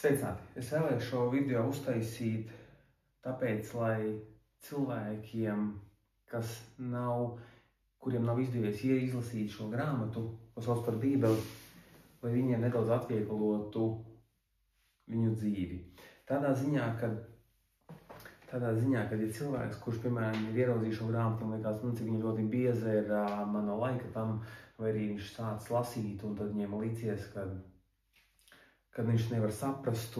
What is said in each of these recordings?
Sveicināti! Es vēlēju šo video uztaisīt tāpēc, lai cilvēkiem, kuriem nav izdevies izlasīt šo grāmatu, ko sauc par Bībeli, lai viņiem nedaudz atvieglotu viņu dzīvi. Tādā ziņā, kad ir cilvēks, kurš, piemēram, ir ieraudzījis šo grāmatu, un liekas, cik viņa ļoti bieza ir mana laika tam, vai arī viņš sāc lasīt, un tad viņiem licies, kad viņš nevar saprast,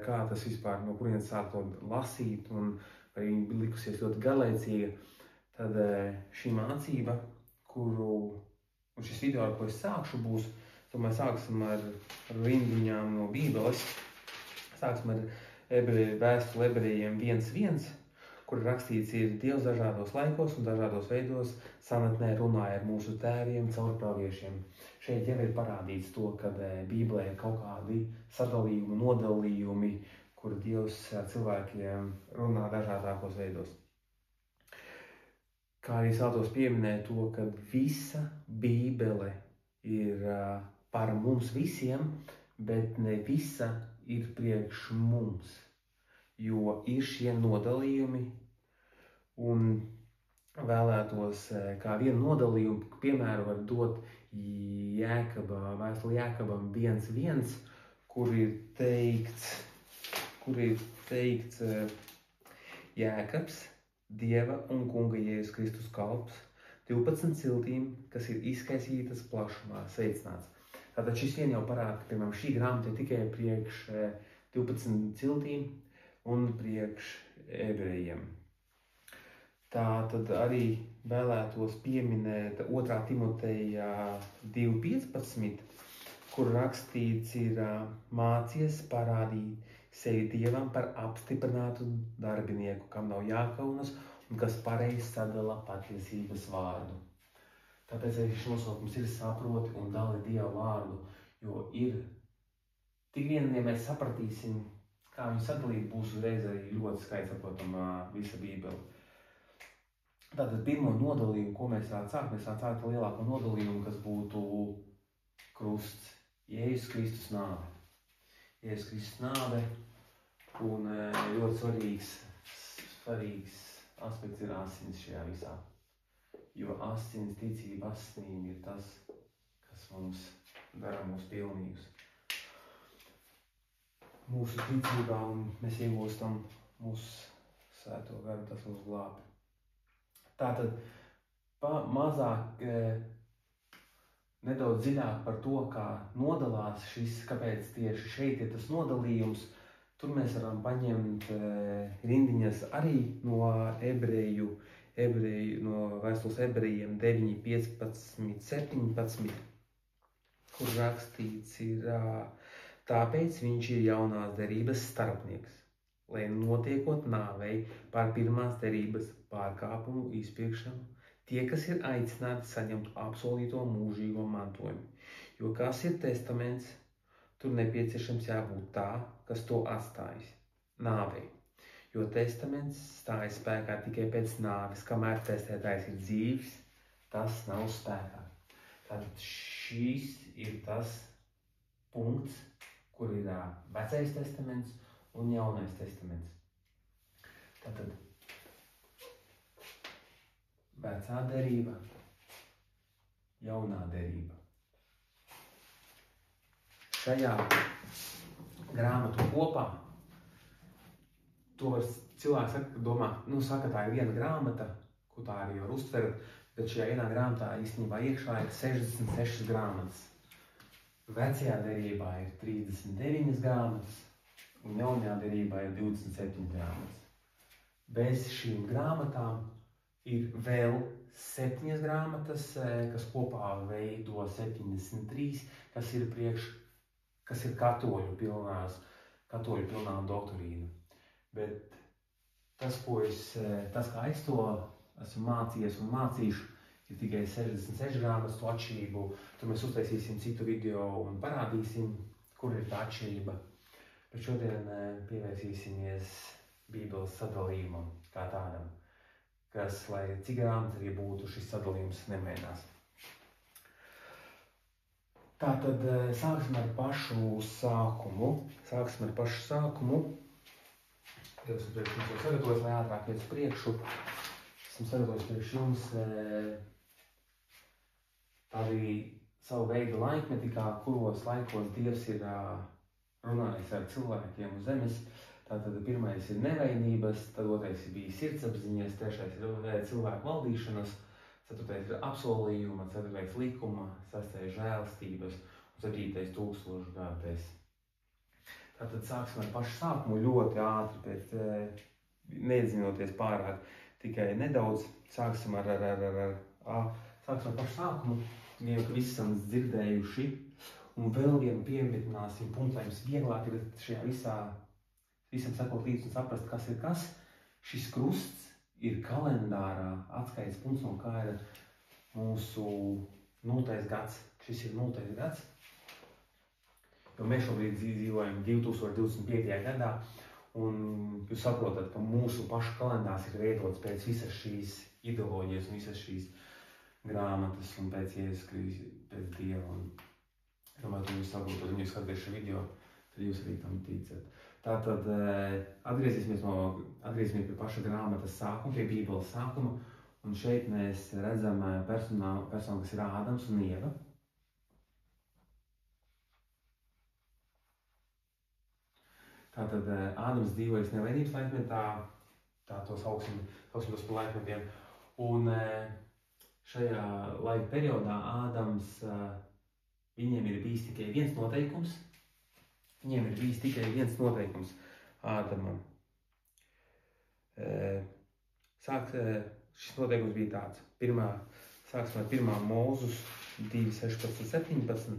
kā tas vispār, no kurienes sāk to lasīt, un vai viņa bija likusies ļoti garlaicīga, tad šī mācība, un šis video, ar ko es sākšu, būs, tomēr sāksim ar rindiņām no Bībeles, sāksim ar vēstuli Ebrejiem 1:1, kur rakstīts ir Dievs dažādos laikos un dažādos veidos senatnē runāja ar mūsu tēviem caur praviešiem. Šeit jau ir parādīts to, ka Bībelē ir kaut kādi sadalījumi, nodalījumi, kur Dievs cilvēkiem runā dažādākos veidos. Kā arī es vēlos pieminēt to, ka visa Bībele ir par mums visiem, bet ne visa ir priekš mums, jo ir šie nodalījumi, un vēlētos kā vienu nodalījumu piemēru var dot vēstuli Jēkabam 1:1, kur ir teikts Jēkabs, Dieva un Kunga Jēzus Kristus kalps, 12 ciltīm, kas ir izkaisītas plašumā, sveicināts. Tātad šis vien jau parāda, ka, piemēram, šī grāmata ir tikai priekš 12 ciltīm un priekš ebrejiem. Tā tad arī vēlētos pieminēt 2. Timoteja 2:15, kur rakstīts ir mācies parādīt sevi Dievam par apstiprinātu darbinieku, kam nav jākaunas un kas pareizi sadala patiesības vārdu. Tāpēc arī šis nosaukums ir saproti un dali Dieva vārdu, jo ir tik vien, ja mēs sapratīsim, kā viņu sadalīt, būs uzreiz arī ļoti skaidrs saprotama visa Bībele. Tātad pirmo nodalījumu, ko mēs varētu sākt, mēs varētu sākt lielāko nodalījumu, kas būtu krusts, Jēzus Kristus nāve. Jēzus Kristus nāve, un ļoti svarīgs aspekts ir asins šajā visā. Jo asins, ticība asinīm ir tas, kas mums dara mūs pilnīgus. Mūsu ticībā, un mēs iegūstam mūsu svēto garu, tas mūs glābi. Tātad mazāk, nedaudz dziļāk par to, kā nodalās šis, kāpēc tieši šeit ir tas nodalījums. Tur mēs varam paņemt rindiņas arī no no vēstules Ebrejiem 9:15, 17, kur rakstīts ir, tāpēc viņš ir jaunās derības starpnieks, lai notiekot nāvei pār pirmās derības pārkāpumu izpirkšanu, tie, kas ir aicināti saņemt apsolīto mūžīgo mantojumu. Jo kas ir testaments, tur nepieciešams jābūt tā, kas to atstājis nāvei. Jo testaments stājas spēkā tikai pēc nāves, kamēr testētājs ir dzīvs, tas nav spēkā. Tātad šīs ir tas punkts, kur ir vecais testaments un jaunais testaments. Tātad vecā derība, jaunā derība. Šajā grāmatu kopā to var cilvēks domā, saka, tā ir viena grāmata, ko tā arī var uztvert, bet šajā vienā grāmatā īstenībā iekšā ir 66 grāmatas. Vecajā derībā ir 39 grāmatas, un jaunajā derībā ir 27 grāmatas. Bez šīm grāmatām ir vēl 7 grāmatas, kas kopā veido 73, kas ir katoļu pilnā doktorīna. Bet tas, kā es to esmu mācījies un mācīšu, ir tikai 66 grāmatas to atšķirību. Tur mēs uztaisīsim citu video un parādīsim, kur ir tā atšķirība. Bet šodien pievērsīsimies Bībeles sadalījumam kā tādam, kas, lai cik grāmatas arī būtu, šis sadalījums nemainās. Tātad sāksim ar pašu sākumu. Es esmu sagatavojis, lai ātrāk iet uz priekšu. Esmu sagatavojis priekš jums arī savu veidu laikmeti, kuros laikos Dievs ir runājis ar cilvēkiem uz zemes. Tātad pirmais ir nevainības, tad otrais ir bijis sirdsapziņas, trešais ir cilvēku valdīšanas, ceturtais ir apsolījuma, ceturtais likuma, sastais žēlstības un septītais tūkstošu gādais. Tātad sāksim ar pašu sākumu ļoti ātri, pēc neiedzinoties pārāk, tikai nedaudz. Sāksim ar pašu sākumu, jau ka visi esam dzirdējuši. Un vēl vienu piemetināsim punktu, lai jums vieglāk ir šajā visam sekot līdzi un saprast, kas ir kas. Šis krusts ir kalendārā atskaites punkts, no kā ir mūsu 0. gads. Šis ir 0. gads. Jo mēs šobrīd dzīvojam 2025. gadā, un jūs saprotat, ka mūsu pašu kalendārs ir veidots pēc visas šīs ideoloģijas un visas šīs grāmatas un pēc Jēzus Kristus, pēc Dieva. Un domāju, ka jūs saprotat, un jūs skatāties šo video, tad jūs arī tam ticat. Tātad atgriezīsimies pie paša grāmatas sākuma, pie Bībeles sākuma, un šeit mēs redzam personu, kas ir Ādams un Ieva. Tātad Ādams dzīvojas nevainības laikmetā, tā to sauksim tos par laikmetiem, un šajā laika periodā Ādams, viņiem ir bijis tikai viens noteikums, Ādamam. Šis noteikums bija tāds. Sāksim ar 1. Mūzus 2.16-17,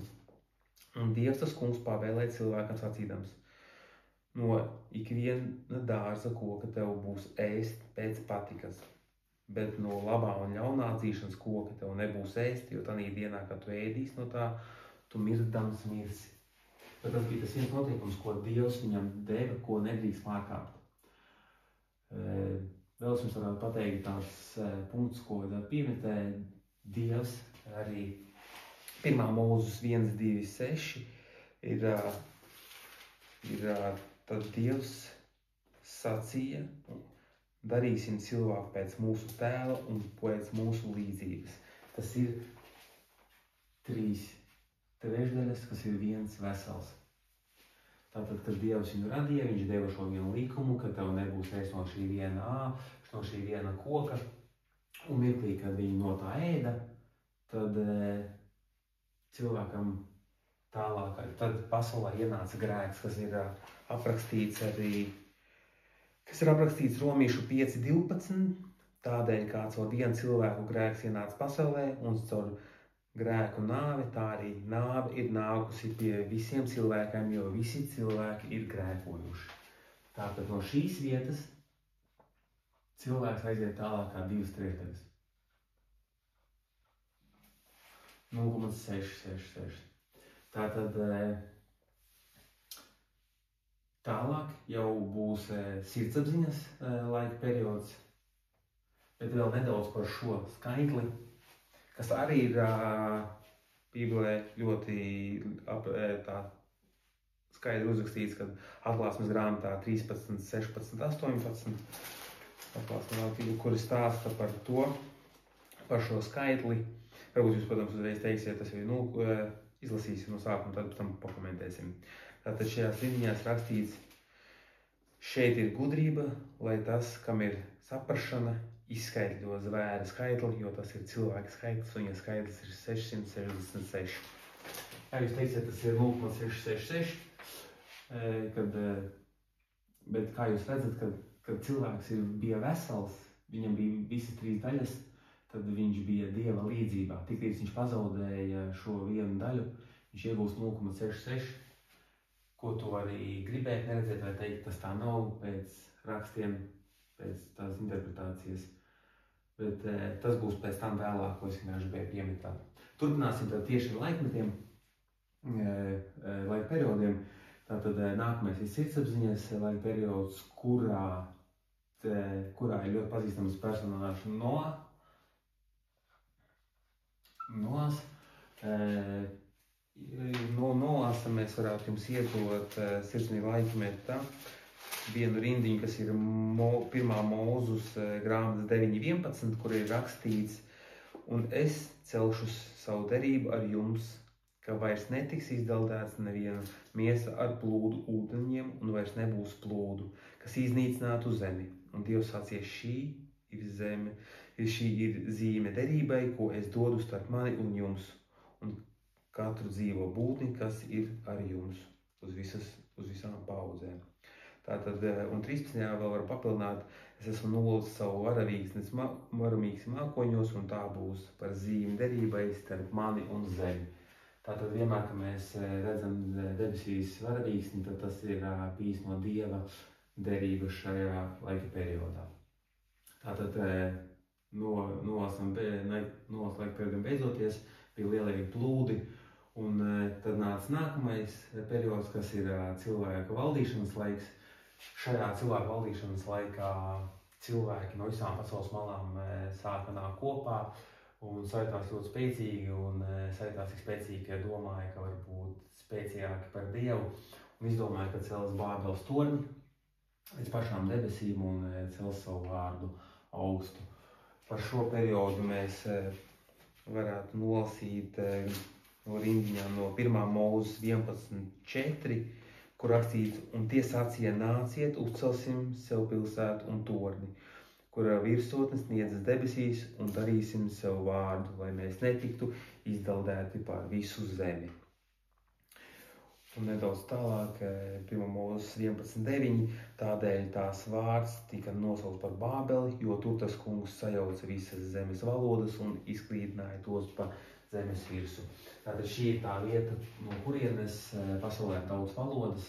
un Dievs tas kungs pavēlēja cilvēkam sacīdams: no ikviena dārza koka tev būs ēst pēc patikas, bet no labā un ļaunā atzīšanas koka tev nebūs ēst, jo tanī dienā, kad tu ēdīsi no tā, tu mirdams mirsi. Bet tas bija tas viens noteikums, ko Dievs viņam deva, ko nedrīkst pārkāpt. Vēl es jums varētu pateikt tās punktus, ko piemetē Dievs arī 1. Mūzus 1.2.6 ir tad Dievs sacīja: darīsim cilvēku pēc mūsu tēla un pēc mūsu līdzības. Tas ir 3 trešdaļas, kas ir viens vesels. Tātad, kad Dievs viņu radīja, viņš deva šo vienu likumu, ka tev nebūs ēst no šī viena koka, un mirklī, kad viņi no tā ēda, tad cilvēkam tālāk, tad pasaulē ienāca grēks, kas ir aprakstīts Romiešu 5.12, tādēļ kā caur vienu cilvēku grēks ienāca pasaulē, un caur grēku nāve, tā arī nāve ir nākusi pie visiem cilvēkiem, jo visi cilvēki ir grēkojuši. Tātad no šīs vietas cilvēks aiziet tālāk kā 2 trešdaļas. 0,666. Tātad tālāk jau būs sirdsapziņas laika periods, bet vēl nedaudz par šo skaitli, kas arī ir Bībelē ļoti skaidri uzrakstīts, kad atklāsmes grāmatā 13, 16, 18, kuri stāsta par to, par šo skaitli. Varbūt jūs, protams, uzreiz teiksiet, tas jau izlasīsim no sākuma, tad tam pakomentēsim. Tātad šajās līnijās rakstīts: šeit ir gudrība, lai tas, kam ir saprašana, izskaidro zvēra skaitli, jo tas ir cilvēka skaitlis, un ja skaitlis ir 666. Jā, jūs teiksiet, tas ir 0,666, bet kā jūs redzat, kad cilvēks bija vesels, viņam bija visas 3 daļas, tad viņš bija Dieva līdzībā. Tiklīdz viņš pazaudēja šo vienu daļu, viņš iegūst 0,66, ko tu arī gribēt neredzēt vai teikt, tas tā nav pēc rakstiem, pēc tās interpretācijas. Bet tas būs pēc tam vēlāk, ko es vienkārši gribēju piemetāt. Turpināsim tad tieši ar laikmetiem, laika periodiem. Tātad nākamais ir sirdsapziņas laika periods, kurā ir ļoti pazīstams personāžs Noās. Nolāsam mēs varētu jums iedot sirsnīgi laikmetā vienu rindiņu, kas ir pirmā Mūzus grāmatas 9.11, kur ir rakstīts: un es celšu savu derību ar jums, ka vairs netiks izdaldēts neviena miesa ar plūdu ūdeņiem, un vairs nebūs plūdu, kas iznīcinātu zemi. Un Dievs sacīja: šī ir zeme, šī ir zīme derībai, ko es dodu starp mani un jums, un katru dzīvo būtni, kas ir ar jums uz visām paudzēm. Tātad, un 13. vēl var papildināt: es esmu nolūcis savu varamīgs mākoņos, un tā būs par zīmi derībai starp mani un zemi. Tātad vienmēr, kad mēs redzam debesīs varavīksni, tad tas ir bijis no Dieva derība šajā laika periodā. Tātad nolās laika periodam beidzoties, bija lielīgi plūdi, un tad nāca nākamais periods, kas ir cilvēka valdīšanas laiks. Šajā cilvēka valdīšanas laikā cilvēki no visām pasaules malām sāka nākt kopā un saitās ļoti spēcīgi, un saitās tik spēcīgi, ka domāja, ka var būt spēcīgāki par Dievu, un izdomāja, ka cels Bābeles torni līdz pašām debesīm un cels savu vārdu augstu. Par šo periodu mēs varētu nolasīt no rindiņām no 1. Mūzes 11.4, kur rakstīts: un tie sacīja: nāciet, uzcelsim sev pilsētu un torni, kurā virsotne sniedzas debesīs, un darīsim sev vārdu, lai mēs netiktu izdaldēti pār visu zemi. Un nedaudz tālāk, 1. Mūzes 11.9, tādēļ tās vārds tika nosaukts par Bābeli, jo tur tas kungs sajauca visas zemes valodas un izklīdināja tos pa zemes virsu. Tātad šī ir tā vieta, no kurienes pasaulē ir daudz valodas.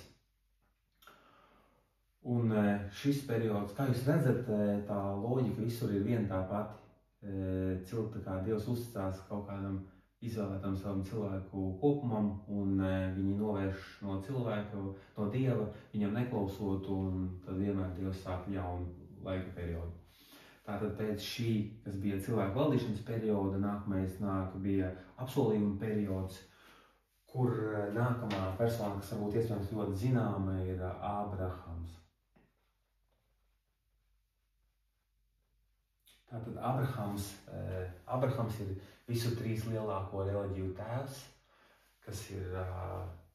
Un šis periods, kā jūs redzat, tā loģika visur ir viena tā pati. Tā kā Dievs uzticās kaut kādam izvēlētam savam cilvēku kopumam, un viņi novērš no cilvēka, no Dieva, viņam neklausot, un tad vienmēr Dievs sāk jaunu laika periodu. Tātad pēc šī, kas bija cilvēku valdīšanas perioda, nākamais bija apsolījuma periods, kur nākamā persona, kas varbūt iespējams ļoti zināma, ir Ābrahams. Tātad Ābrahams ir visu trīs lielāko reliģiju tēvs, kas ir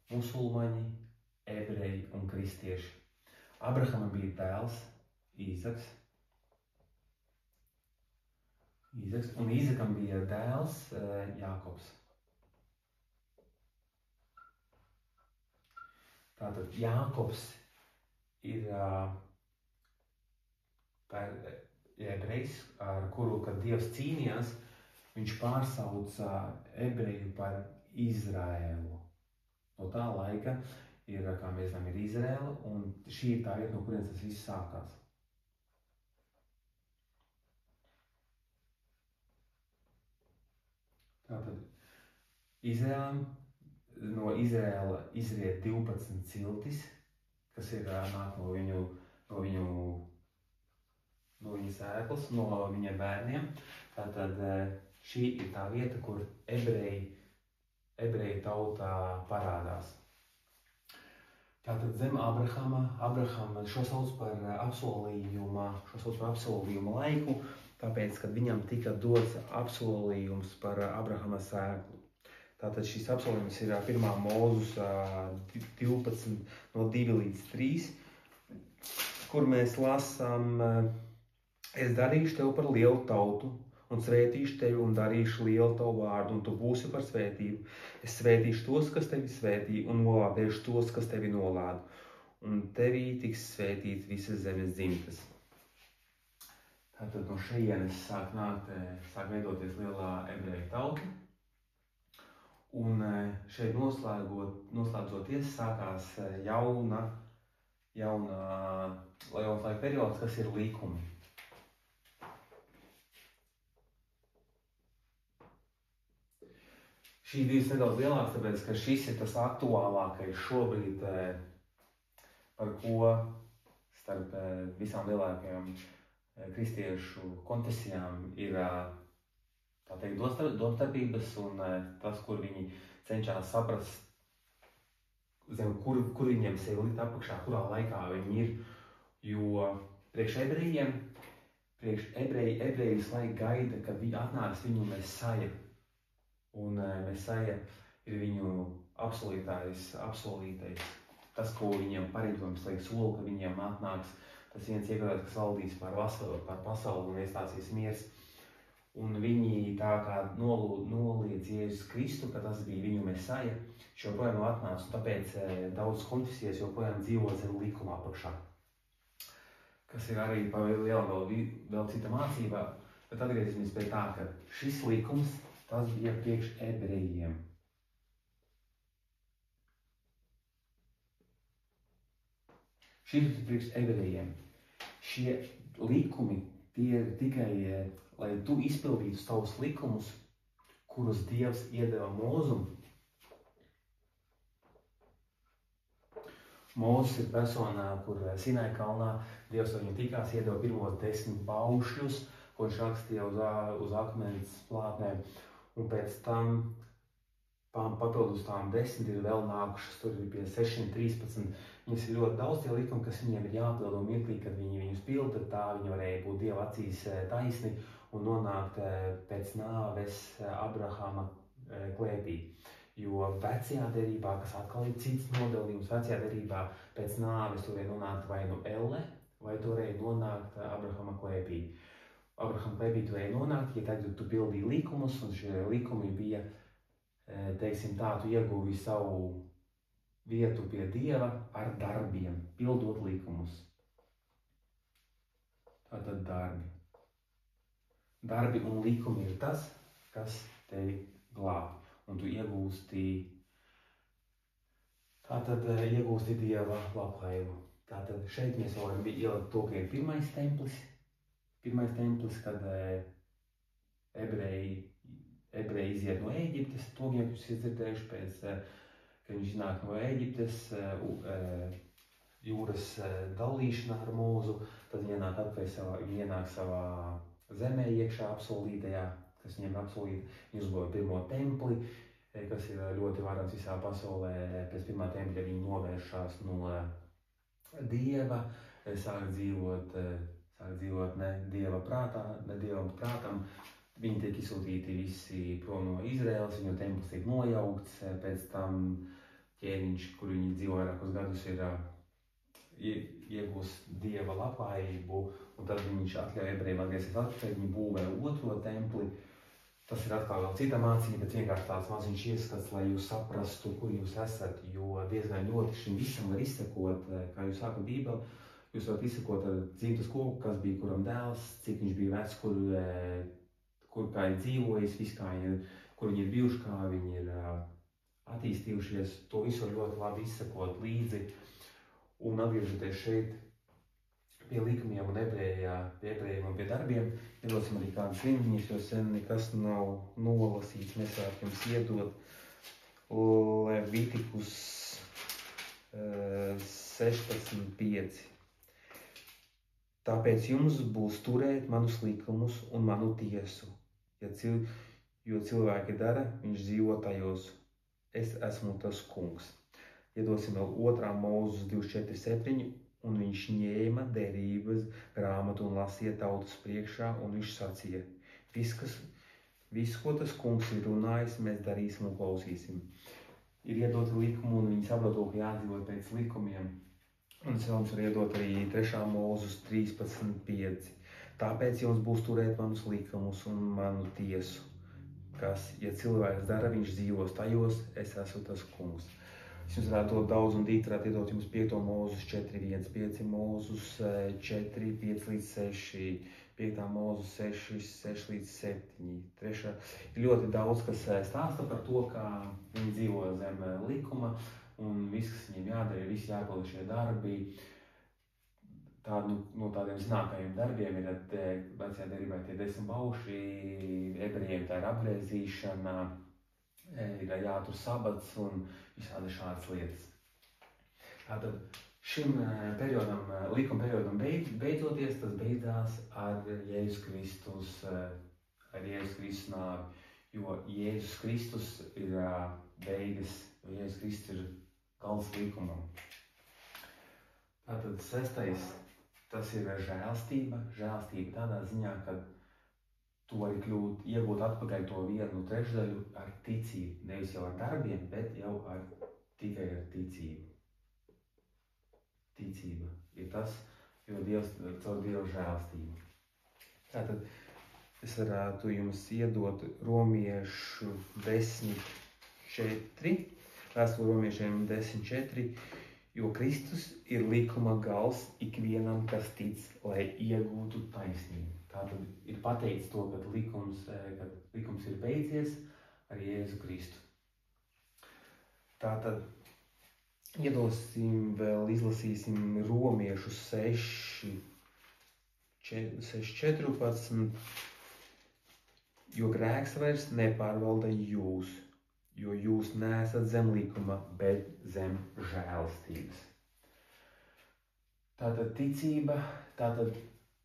musulmaņi, ebreji un kristieši. Ābrahamam bija dēls Īzaks, un Īzakam bija dēls Jākobs. Tātad Jākobs ir ebrejs, ar kuru, kad Dievs cīnījās, viņš pārsauca ebreju par Izraēlu. No tā laika ir, kā mēs zinām, ir Izraēla, un šī ir tā vieta, no kurienes tas viss sākās. Tātad no Izraēla izriet 12 ciltis, kas ir nāk no viņa sēklas, no viņa bērniem. Tātad šī ir tā vieta, kur ebreju tautā parādās. Tātad zem Ābrahama šo sauc par apsolījuma laiku, tāpēc, kad viņam tika dots apsolījums par Ābrahama sēklu. Tātad šis apsolījums ir 1. Mūzus 12 no 2 līdz 3, kur mēs lasām: es darīšu tev par lielu tautu, un svētīšu tevi, un darīšu lielu tavu vārdu, un tu būsi par svētību. Es svētīšu tos, kas tevi svētī, un nolādēšu tos, kas tevi nolāda. Un tevī tiks svētīts visas zemes dzimtas. Tātad no šejienes sāk veidoties lielā ebreju tauta. Un šeit noslēdzoties sākās jauns laika periods, kas ir likumi. Šī divas nedaudz lielāks, tāpēc, ka šis ir tas aktuālākais šobrīd, par ko starp visām lielākajām kristiešu konfesijām ir, tā teikt, domstarpības un tas, kur viņi cenšas saprast, kur viņiem sevi likt apakšā, kurā laikā viņi ir. Jo priekš ebreji visu laiku gaida, kad atnāks viņu Mesaja. Un Mesaja ir viņu apsolītais. Tas, ko viņiem parītojums liek soli, ka viņiem atnāks tas viens iegadājs, kas valdīs par pasauli un iestāsies miers. Un viņi tā kā noliedz Jēzus Kristu, ka tas bija viņu Mesaja, joprojām nav atnācis, un tāpēc daudz konfesijas joprojām dzīvo zem likuma apakšā. Kas ir arī vēl cita mācībā, bet atgriezīsimies pie tā, ka šis likums, tas bija priekš ebrejiem. Šis ir priekš ebrejiem. Šie likumi, tie ir tikai, lai tu izpildītu savus likumus, kurus Dievs iedeva Mūzum. Mūzes ir personā, kur Sinai kalnā Dievs ar viņu tikās, iedeva pirmos 10 baušļus, ko viņš rakstīja uz akmens plātnēm. Un pēc tam papildus tām 10 ir vēl nākušas, tur ir pie 613. Viņas ir ļoti daudz tie likumi, kas viņiem ir jāpild, un mirklī, kad viņi viņus pilda, tā viņi varēja būt Dieva acīs taisni un nonākt pēc nāves Abrahama klēpī. Jo vecajā derībā, kas atkal ir cits nodalījums, vecajā derībā pēc nāves tu varēja nonākt vai nu Elle, vai tu varēja nonākt Abrahama klēpī. Abrahama klēpī tu varēja nonākt, ja tagad tu pildīji likumus, un šie likumi bija, teiksim tā, tu ieguvi savu vietu pie Dieva ar darbiem, pildot likumus. Tātad darbi. Darbi un likumi ir tas, kas tevi glāb. Un tu iegūsti Dieva labklājību. Tātad šeit mēs varam ielikt to, ka ir pirmais templis, kad ebreji iziet no Ēģiptes, to jūs dzirdējuši pēc, kad viņš nāk no Ēģiptes, jūras dalīšanā ar Mūzu, tad viņi ienāk savā zemē iekšā apsolītajā, kas viņiem ir apsolīta. Viņi uzbūvēja pirmo templi, kas ir ļoti varams visā pasaulē. Pēc pirmā tempļa viņi novēršās no Dieva, sāk dzīvot ne Dieva prātam. Viņi tiek izsūtīti visi prom no Izraēlas, viņu templis tiek nojaukts, pēc tam ķēniņš, kur viņi dzīvo vairākus gadus, iegūst Dieva labklājību, un tad viņš atļauj ebrejiem atgriezties atpakaļ, viņi būvē otro templi. Tas ir atkal vēl cita mācība, bet vienkārši tāds maziņš ieskats, lai jūs saprastu, kur jūs esat, jo diezgan ļoti šim visam var izsekot, kā jūs sākat Bībeli, jūs varat izsekot ar dzimtas koku, kas bija kuram dēls, cik viņš bija vecs, kur kā ir dzīvojis, kur viņi ir bijuši, kā viņi ir attīstījušies, to visu var ļoti labi izsekot līdzi. Un atgriežoties šeit pie likumiem un ebrejiem un pie darbiem, iedosim arī kādas rindiņas, jo sen nekas nav nolasīts. Mēs varētu jums iedot Levitikus 16:5. Tāpēc jums būs turēt manus likumus un manu tiesu, jo cilvēki dara, viņš dzīvo tajos. Es esmu tas kungs. Iedosim vēl 2. Mūzes 24:7. Un viņš ņēma derības grāmatu un lasīja tautas priekšā, un viņš sacīja: visu, ko tas kungs ir runājis, mēs darīsim un klausīsim. Ir iedoti likumi, un viņi saprot, ka jādzīvot pēc likumiem. Un es vēl jums varu iedot arī 3. Mūzes 13:5. Tāpēc jums būs turēt manus likumus un manu tiesu, kas, ja cilvēks dara, viņš dzīvos tajos, es esmu tas kungs. Es jums varētu dot daudz un dīt, varētu iedot jums 5. Mūzus 4:1, 5. Mūzus 4:5-6, 5. Mūzus 6:6-7. Ir ļoti daudz, kas stāsta par to, kā viņi dzīvo zem likuma, un viss, kas viņiem jādara, visi jāpilda šie darbi. No tādiem zināmākajiem darbiem ir vecajā derībā tie 10 baušļi, ebrejiem tā ir apgrēzīšana, ir jātur sabats un visādi šādas lietas. Tātad šim likuma periodam beidzoties, tas beidzās ar Jēzus Kristus nāvi, jo Jēzus Kristus ir beigas, jo Jēzus Kristus ir gals likumam. Tātad 6. tas ir žēlstība. Žēlstība tādā ziņā, ka tu vari iegūt atpakaļ to 1/3 ar ticību. Nevis jau ar darbiem, bet jau tikai ar ticību. Ticība ir tas, jo Dievs caur Dieva žēlstību. Tātad es varētu jums iedot Romiešu 10:4, vēstuli Romiešiem 10:4, jo Kristus ir likuma gals ikvienam, kas tic, lai iegūtu taisnību. Tātad ir pateikts to, kad likums ir beidzies ar Jēzu Kristu. Tātad izlasīsim Romiešu 6:14, jo grēks vairs nepārvalda jūs, jo jūs neesat zem likuma, bet zem žēlstības. Tātad ticība, tātad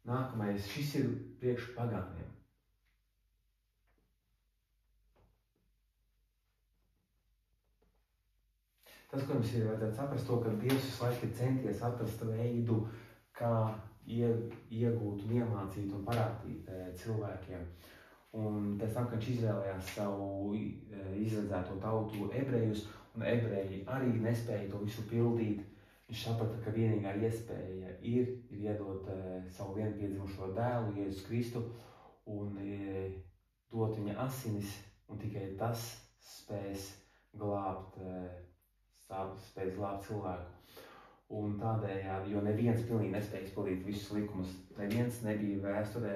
nākamais, šis ir priekš pagāniem. Tas, ko mums ir vajadzētu saprast, to, ka Dievs visu laiku ir centies atrast veidu, kā iegūt un iemācīt un parādīt cilvēkiem. Un pēc tam, kad viņš izvēlējās savu izredzēto tautu ebrejus, un ebreji arī nespēja to visu pildīt, viņš saprata, ka vienīgā iespēja ir iedot savu vienpiedzimušo dēlu, Jēzus Kristu, un dot viņa asinis, un tikai tas spēs glābt cilvēku. Un tādējādi, jo neviens pilnīgi nespēja izpildīt visus likumus, neviens nebija vēsturē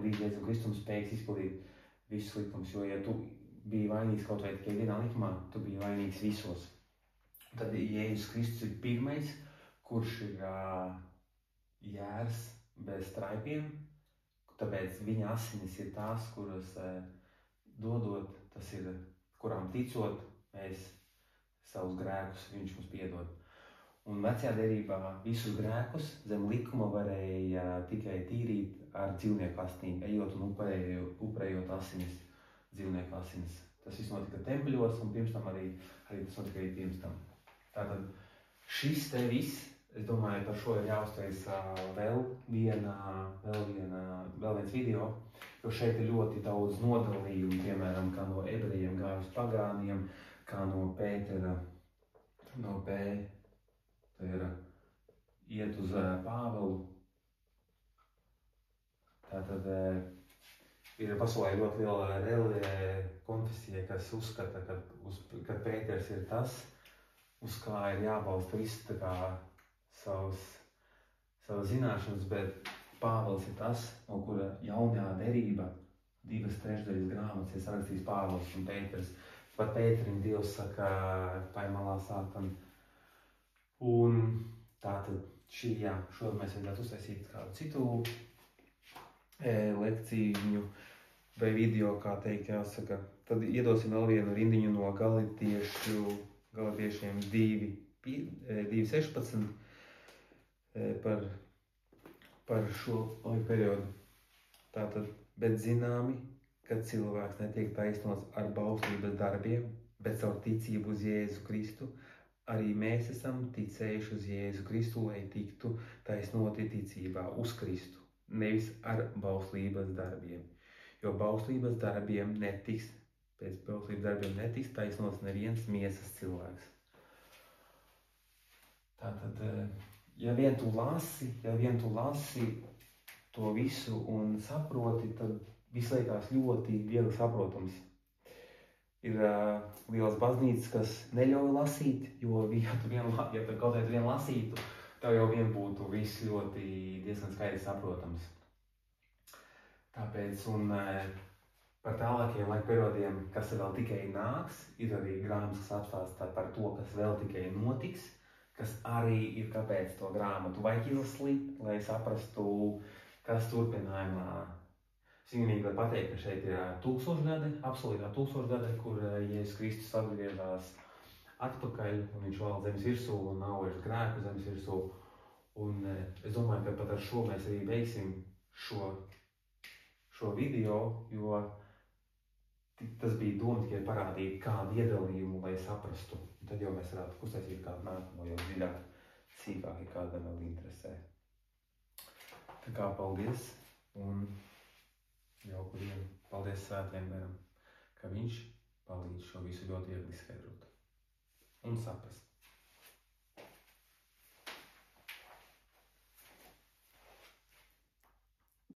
līdz Jēzum Kristum spējīgs izpildīt visus likumus, jo, ja tu biji vainīgs kaut vai tikai vienā likumā, tu biji vainīgs visos. Tad Jēzus Kristus ir pirmais, kurš ir jērs bez traipiem, tāpēc viņa asinis ir tās, kuras dodot, tas ir, kurām ticot, mēs savus grēkus viņš mums piedod. Un vecajā derībā visus grēkus zem likuma varēja tikai tīrīt ar dzīvnieku asinīm, ejot un upurējot asinis, dzīvnieku asinis. Tas viss notika tempļos, un pirms tam arī tas notika arī pirms tam. Tātad šis te viss, es domāju, par šo ir jāuztais vēl viens video, jo šeit ir ļoti daudz nodalījumu, piemēram, kā no ebrejiem gāja uz pagāniem, kā no Pētera, iet uz Pāvelu. Tātad ir pasaulē ļoti liela konfesija, kas uzskata, ka Pēters ir tas, uz kā ir jābalsta viss savas zināšanas, bet Pāvels ir tas, no kura jaunajā derībā 2/3 grāmatas ir sarakstījis Pāvels un Pēters. Par Pēterim Dievs saka, paimalā sātam. Un tātad šodien mēs vajadzētu uztaisīt kādu citu lekciju vai video, kā teikt, jāsaka. Tad iedosim vēl vienu rindiņu no Galietiešiem 2:16 par šo laiku periodu. Tātad, bet zināmi, ka cilvēks netiek taisnots ar bauslības darbiem, bet caur ticību uz Jēzu Kristu, arī mēs esam ticējuši uz Jēzu Kristu, lai tiktu taisnoti ticībā uz Kristu, nevis ar bauslības darbiem. Jo bauslības darbiem pēc bauslības darbiem netiks taisnots neviens miesas cilvēks. Tātad, ja vien tu lasi to visu un saproti, tad viss liekas ļoti viegli saprotams. Ir lielas baznīcas, kas neļauj lasīt, jo ja tu kaut kādu vien lasītu, tev jau vien būtu viss ļoti diezgan skaidri saprotams. Tāpēc, un par tālākiem laika periodiem, kas vēl tikai nāks, ir arī grāmatas, kas atstāsta par to, kas vēl tikai notiks, kas arī ir kāpēc to grāmatu vajag izlasīt, lai saprastu, kas turpinājumā. Svinīgi var pateikt, ka šeit ir 1000 gadi, absolūtā 1000 gadi, kur Jēzus Kristus atgriežas atpakaļ, un viņš valda zemes virsū un nav vairs grēku zemes virsū. Un es domāju, ka pat ar šo mēs arī beigsim šo video, jo tas bija doma tikai parādīt kādu iedalījumu, lai saprastu. Un tad jau mēs varētu uztaisīt kādu nākamo jau dziļāk, sīkāk, ja kādam vēl interesē. Tā kā paldies un jauku dienu. Paldies Svētajam Garam, ka viņš palīdz šo visu ļoti viegli izskaidrot un saprast.